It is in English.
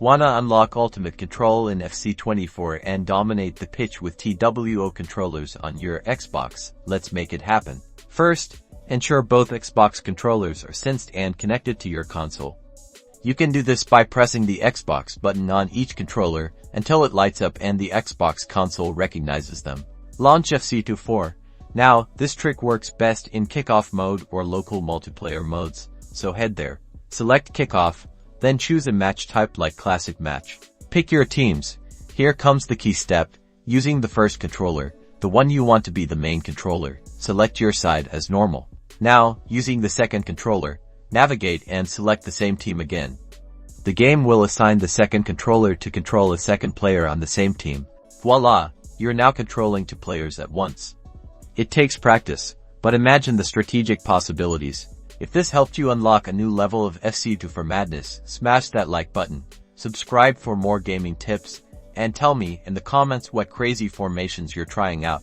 Wanna unlock ultimate control in FC24 and dominate the pitch with TWO controllers on your Xbox? Let's make it happen. First, ensure both Xbox controllers are synced and connected to your console. You can do this by pressing the Xbox button on each controller until it lights up and the Xbox console recognizes them. Launch FC24. Now, this trick works best in kickoff mode or local multiplayer modes, so head there. Select kickoff, then choose a match type like classic match. Pick your teams. Here comes the key step, using the first controller, the one you want to be the main controller. Select your side as normal. Now, using the second controller, navigate and select the same team again. The game will assign the second controller to control a second player on the same team. Voila, you're now controlling two players at once. It takes practice, but imagine the strategic possibilities. If this helped you unlock a new level of FC24 madness, smash that like button, subscribe for more gaming tips, and tell me in the comments what crazy formations you're trying out.